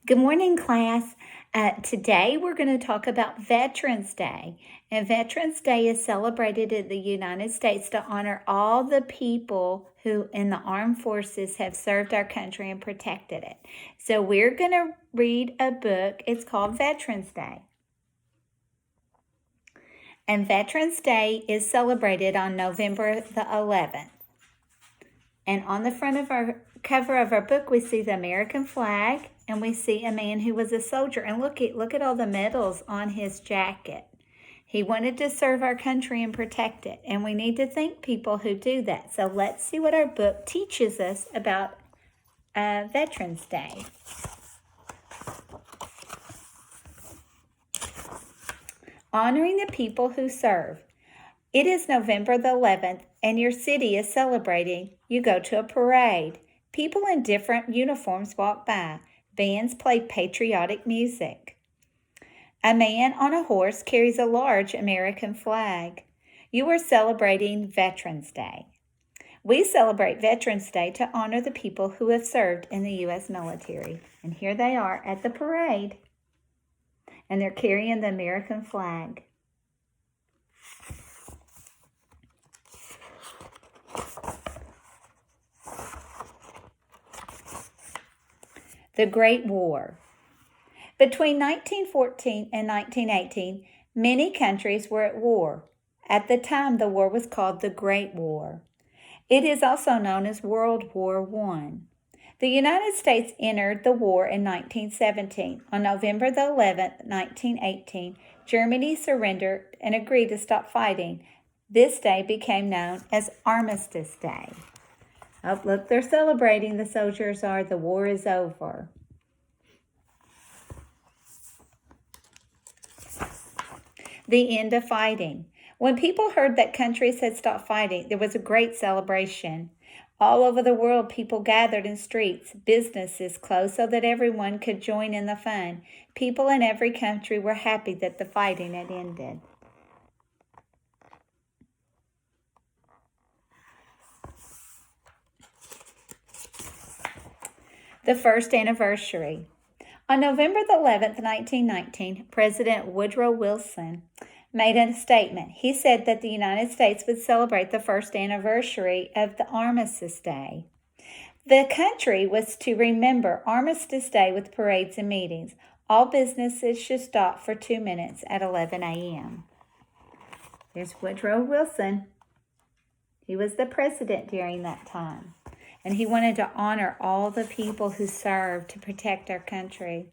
Good morning, class. Today we're going to talk about Veterans Day. And Veterans Day is celebrated in the United States to honor all the people who in the armed forces have served our country and protected it. So we're going to read a book. It's called Veterans Day. And Veterans Day is celebrated on November the 11th. And on the front of our cover of our book, we see the American flag, and we see a man who was a soldier. And look at all the medals on his jacket. He wanted to serve our country and protect it, and we need to thank people who do that. So let's see what our book teaches us about Veterans Day. Honoring the people who serve. It is November the 11th, and your city is celebrating. You go to a parade. People in different uniforms walk by. Bands play patriotic music. A man on a horse carries a large American flag. You are celebrating Veterans Day. We celebrate Veterans Day to honor the people who have served in the U.S. military. And here they are at the parade, and they're carrying the American flag. The Great War. Between 1914 and 1918, many countries were at war. At the time, the war was called the Great War. It is also known as World War I. The United States entered the war in 1917. On November the 11th, 1918, Germany surrendered and agreed to stop fighting. This day became known as Armistice Day. Oh, look, they're celebrating. The soldiers are. The war is over. The end of fighting. When people heard that countries had stopped fighting, there was a great celebration. All over the world, people gathered in streets. Businesses closed so that everyone could join in the fun. People in every country were happy that the fighting had ended. The first anniversary. On November the 11th, 1919, President Woodrow Wilson made a statement. He said that the United States would celebrate the first anniversary of the Armistice Day. The country was to remember Armistice Day with parades and meetings. All businesses should stop for 2 minutes at 11 a.m. There's Woodrow Wilson. He was the president during that time, and he wanted to honor all the people who served to protect our country.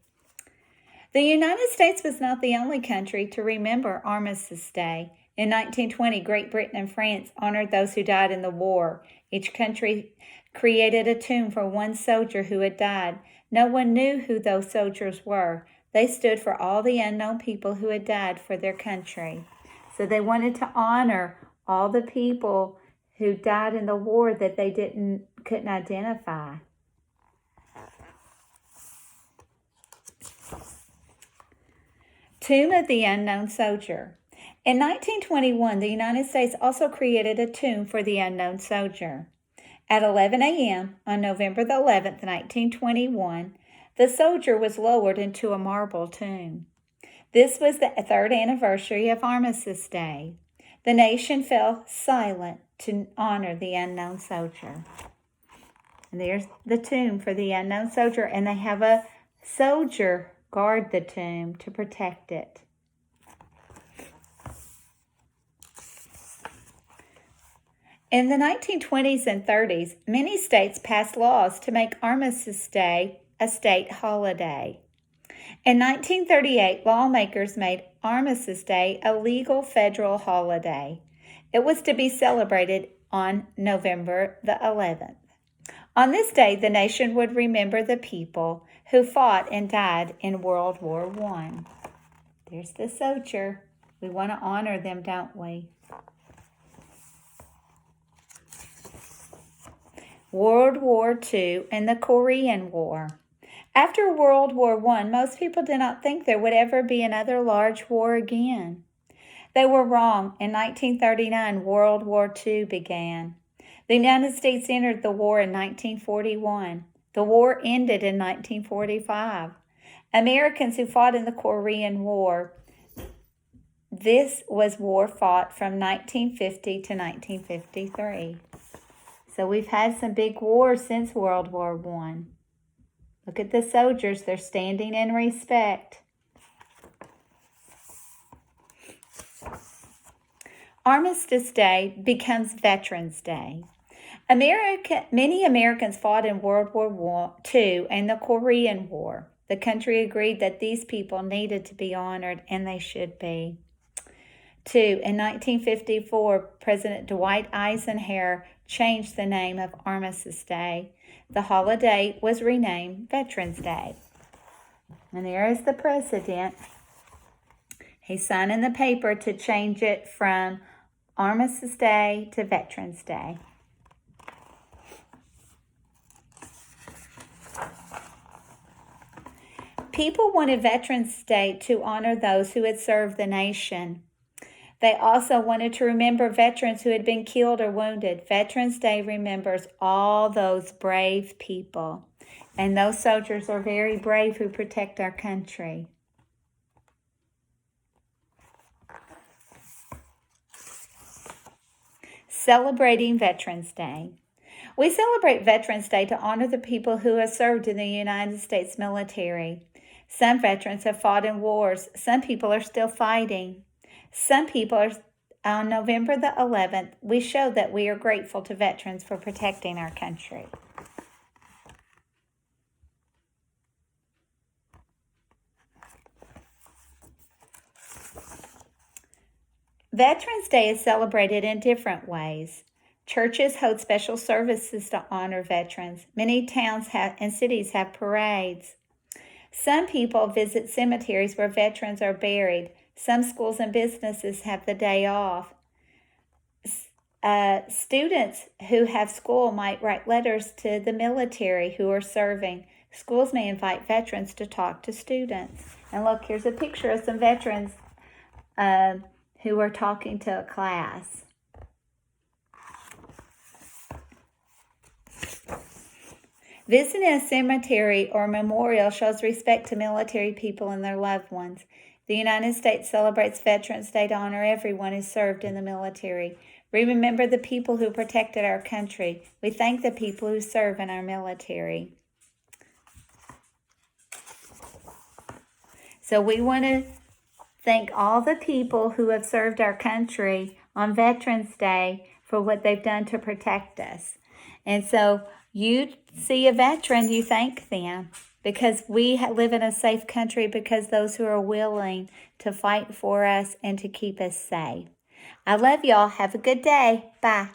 The United States was not the only country to remember Armistice Day. In 1920, Great Britain and France honored those who died in the war. Each country created a tomb for one soldier who had died. No one knew who those soldiers were. They stood for all the unknown people who had died for their country. So they wanted to honor all the people who died in the war that they couldn't identify. Tomb of the Unknown Soldier. In 1921, the United States also created a tomb for the unknown soldier. At 11 a.m. on November the 11th, 1921, the soldier was lowered into a marble tomb. This was the third anniversary of Armistice Day. The nation fell silent to honor the unknown soldier. And there's the tomb for the unknown soldier, and they have a soldier guard the tomb to protect it. In the 1920s and 30s, many states passed laws to make Armistice Day a state holiday. In 1938, lawmakers made Armistice Day a legal federal holiday. It was to be celebrated on November the 11th. On this day, the nation would remember the people who fought and died in World War I. There's the soldier. We want to honor them, don't we? World War II and the Korean War. After World War I, most people did not think there would ever be another large war again. They were wrong. In 1939, World War II began. The United States entered the war in 1941. The war ended in 1945. Americans who fought in the Korean War. This was war fought from 1950 to 1953. So we've had some big wars since World War I. Look at the soldiers. They're standing in respect. Armistice Day becomes Veterans Day. Many Americans fought in World War II and the Korean War. The country agreed that these people needed to be honored, and they should be. 2. In 1954, President Dwight Eisenhower changed the name of Armistice Day. The holiday was renamed Veterans Day. And there is the president. He's signing the paper to change it from Armistice Day to Veterans Day. People wanted Veterans Day to honor those who had served the nation. They also wanted to remember veterans who had been killed or wounded. Veterans Day remembers all those brave people. And those soldiers are very brave who protect our country. Celebrating Veterans Day. We celebrate Veterans Day to honor the people who have served in the United States military. Some veterans have fought in wars. Some people are still fighting. Some people are, on November the 11th, we show that we are grateful to veterans for protecting our country. Veterans Day is celebrated in different ways. Churches hold special services to honor veterans. Many towns and cities have parades. Some people visit cemeteries where veterans are buried. Some schools and businesses have the day off. Students who have school might write letters to the military who are serving. Schools may invite veterans to talk to students. And look, here's a picture of some veterans who are talking to a class. Visiting a cemetery or memorial shows respect to military people and their loved ones. The United States celebrates Veterans Day to honor everyone who served in the military. We remember the people who protected our country. We thank the people who serve in our military. So we want to thank all the people who have served our country on Veterans Day for what they've done to protect us. And so you see a veteran, you thank them, because we live in a safe country because those who are willing to fight for us and to keep us safe. I love y'all. Have a good day. Bye.